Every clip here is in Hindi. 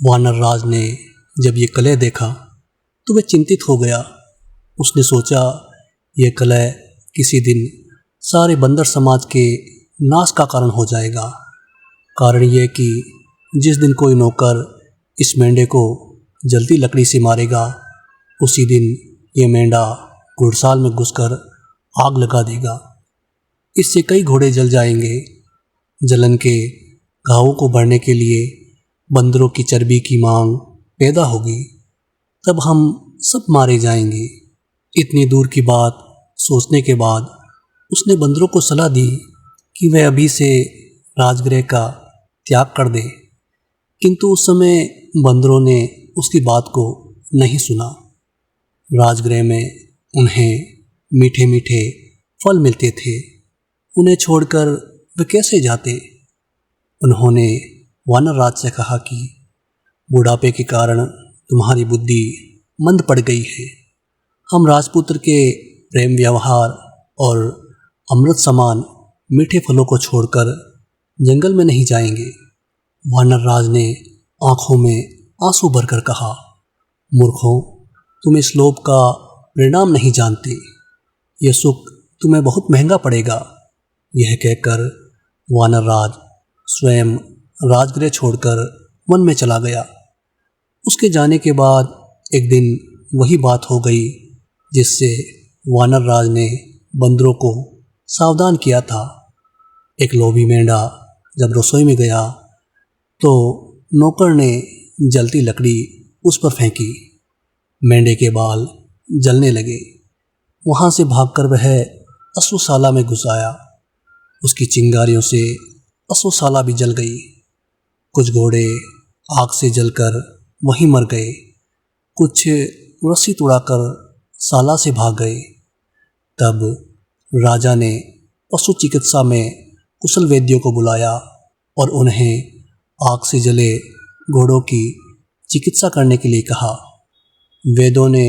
वानर राज ने जब ये कलह देखा तो वह चिंतित हो गया। उसने सोचा यह कलह किसी दिन सारे बंदर समाज के नाश का कारण हो जाएगा। कारण यह कि जिस दिन कोई नौकर इस मेंढे को जलती लकड़ी से मारेगा, उसी दिन ये मेंढा घुड़साल में घुसकर आग लगा देगा। इससे कई घोड़े जल जाएंगे। जलन के घावों को भरने के लिए बंदरों की चर्बी की मांग पैदा होगी। तब हम सब मारे जाएंगे। इतनी दूर की बात सोचने के बाद उसने बंदरों को सलाह दी कि वह अभी से राजगृह का त्याग कर दे। किंतु उस समय बंदरों ने उसकी बात को नहीं सुना। राजगृह में उन्हें मीठे मीठे फल मिलते थे। उन्हें छोड़कर वे कैसे जाते। उन्होंने वानर राज से कहा कि बुढ़ापे के कारण तुम्हारी बुद्धि मंद पड़ गई है। हम राजपुत्र के प्रेम व्यवहार और अमृत समान मीठे फलों को छोड़कर जंगल में नहीं जाएंगे। वानर राज ने आंखों में आंसू भरकर कहा, मूर्खों, तुम इस लोभ का परिणाम नहीं जानते। यह सुख तुम्हें बहुत महंगा पड़ेगा। यह कहकर वानर राज स्वयं राजगृह छोड़कर वन में चला गया। उसके जाने के बाद एक दिन वही बात हो गई जिससे वानर राज ने बंदरों को सावधान किया था। एक लोभी मेंढा जब रसोई में गया तो नौकर ने जलती लकड़ी उस पर फेंकी। मेंढे के बाल जलने लगे। वहाँ से भागकर वह अश्वशाला में घुस आया। उसकी चिंगारियों से अश्वशाला भी जल गई। कुछ घोड़े आग से जलकर वहीं मर गए। कुछ रस्सी तुड़ाकर शाला से भाग गए। तब राजा ने पशु चिकित्सा में कुशल वैद्यों को बुलाया और उन्हें आग से जले घोड़ों की चिकित्सा करने के लिए कहा। वेदों ने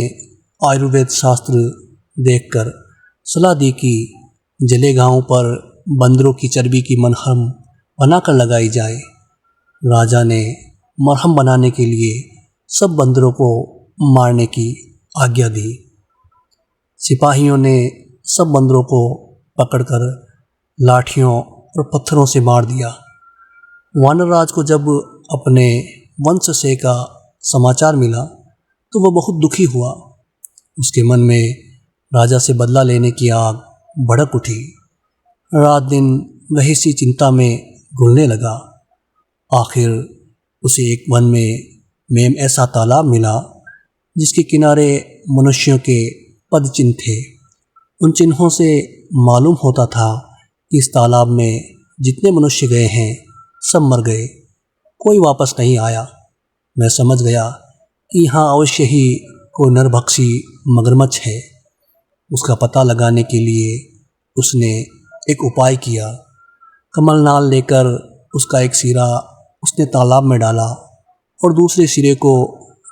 आयुर्वेद शास्त्र देखकर सलाह दी कि जले घावों पर बंदरों की चर्बी की मरहम बनाकर लगाई जाए। राजा ने मरहम बनाने के लिए सब बंदरों को मारने की आज्ञा दी। सिपाहियों ने सब बंदरों को पकड़कर लाठियों और पत्थरों से मार दिया। वानरराज को जब अपने वंश से का समाचार मिला तो वह बहुत दुखी हुआ। उसके मन में राजा से बदला लेने की आग भड़क उठी। रात दिन वह इसी चिंता में घुलने लगा। आखिर उसे एक वन में ऐसा तालाब मिला जिसके किनारे मनुष्यों के पद चिन्ह थे। उन चिन्हों से मालूम होता था कि इस तालाब में जितने मनुष्य गए हैं सब मर गए, कोई वापस नहीं आया। मैं समझ गया कि यहाँ अवश्य ही कोई नरभक्षी मगरमच्छ है। उसका पता लगाने के लिए उसने एक उपाय किया। कमलनाल लेकर उसका एक सिरा उसने तालाब में डाला और दूसरे सिरे को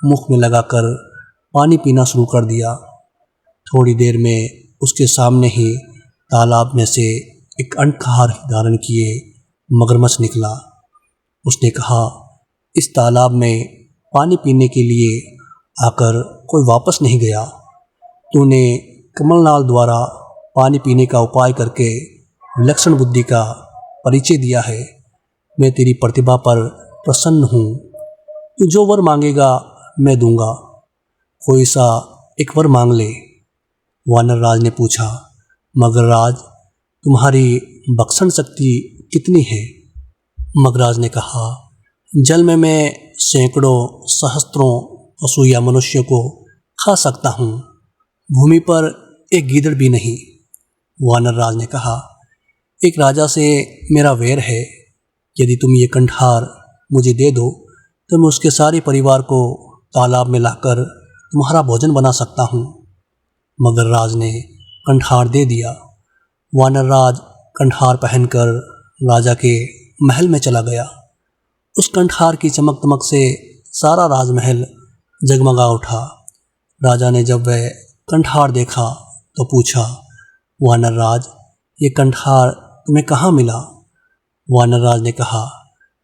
मुख में लगाकर पानी पीना शुरू कर दिया। थोड़ी देर में उसके सामने ही तालाब में से एक अंडकहार धारण किए मगरमच्छ निकला। उसने कहा, इस तालाब में पानी पीने के लिए आकर कोई वापस नहीं गया। तूने कमलनाल द्वारा पानी पीने का उपाय करके विलक्षण बुद्धि का परिचय दिया है। मैं तेरी प्रतिभा पर प्रसन्न हूँ। तू जो वर मांगेगा मैं दूंगा। कोई सा एक वर मांग ले। वानरराज ने पूछा, मगरराज, तुम्हारी भक्षण शक्ति कितनी है? मगराज ने कहा, जल में मैं सैकड़ों सहस्त्रों पशु या मनुष्यों को खा सकता हूँ, भूमि पर एक गीदड़ भी नहीं। वानरराज ने कहा, एक राजा से मेरा वैर है। यदि तुम ये कंठार मुझे दे दो तो मैं उसके सारे परिवार को तालाब में लाकर तुम्हारा भोजन बना सकता हूँ। मगरराज ने कंठार दे दिया। वानरराज कंठार पहनकर राजा के महल में चला गया। उस कंठार की चमक दमक से सारा राजमहल जगमगा उठा। राजा ने जब वह कंठार देखा तो पूछा, वानरराज, ये कंठार तुम्हें कहाँ मिला? वानरराज ने कहा,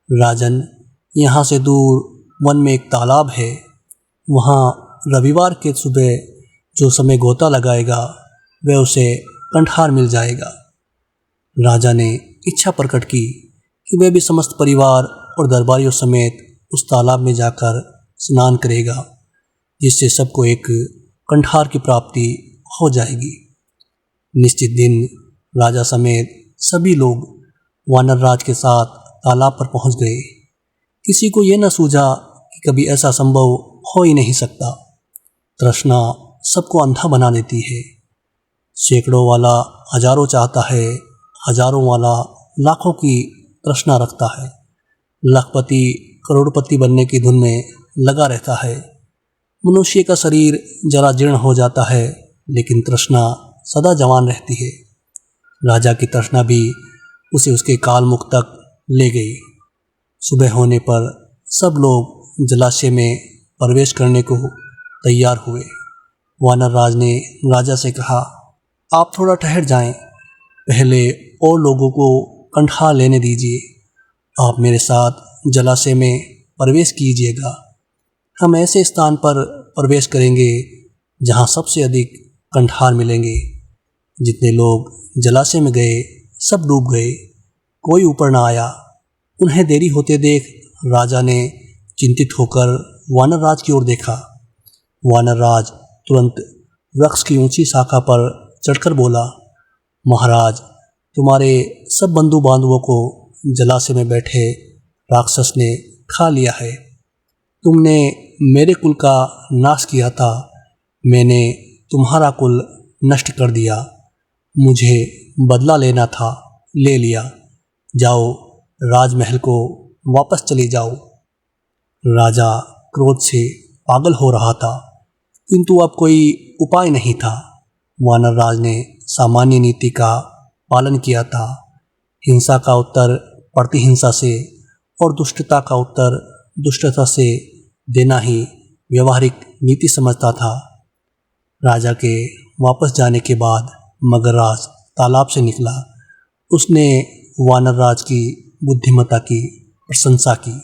राजन, यहाँ से दूर वन में एक तालाब है, वहाँ रविवार के सुबह जो समय गोता लगाएगा वह उसे कंठार मिल जाएगा। राजा ने इच्छा प्रकट की कि वह भी समस्त परिवार और दरबारियों समेत उस तालाब में जाकर स्नान करेगा, जिससे सबको एक कंठार की प्राप्ति हो जाएगी। निश्चित दिन राजा समेत सभी लोग वानर राज के साथ तालाब पर पहुंच गए। किसी को यह न सूझा कि कभी ऐसा संभव हो ही नहीं सकता। तृष्णा सबको अंधा बना देती है। सैकड़ों वाला हजारों चाहता है, हजारों वाला लाखों की तृष्णा रखता है। लखपति करोड़पति बनने की धुन में लगा रहता है। मनुष्य का शरीर जरा जीर्ण हो जाता है, लेकिन तृष्णा सदा जवान रहती है। राजा की तृष्णा भी उसे उसके कालमुख तक ले गई। सुबह होने पर सब लोग जलाशय में प्रवेश करने को तैयार हुए। वानर राज ने राजा से कहा, आप थोड़ा ठहर जाएं, पहले और लोगों को कंठार लेने दीजिए। आप मेरे साथ जलाशय में प्रवेश कीजिएगा। हम ऐसे स्थान पर प्रवेश करेंगे जहां सबसे अधिक कंठार मिलेंगे। जितने लोग जलाशय में गए सब डूब गए, कोई ऊपर ना आया। उन्हें देरी होते देख राजा ने चिंतित होकर वानर राज की ओर देखा। वानर राज तुरंत वृक्ष की ऊंची शाखा पर चढ़कर बोला, महाराज, तुम्हारे सब बंधु बांधवों को जलाशय में बैठे राक्षस ने खा लिया है। तुमने मेरे कुल का नाश किया था, मैंने तुम्हारा कुल नष्ट कर दिया। मुझे बदला लेना था, ले लिया। जाओ, राजमहल को वापस चले जाओ। राजा क्रोध से पागल हो रहा था, किंतु अब कोई उपाय नहीं था। वानर राज ने सामान्य नीति का पालन किया था। हिंसा का उत्तर प्रतिहिंसा से और दुष्टता का उत्तर दुष्टता से देना ही व्यवहारिक नीति समझता था। राजा के वापस जाने के बाद मगरराज तालाब से निकला। उसने वानर राज की बुद्धिमत्ता की प्रशंसा की।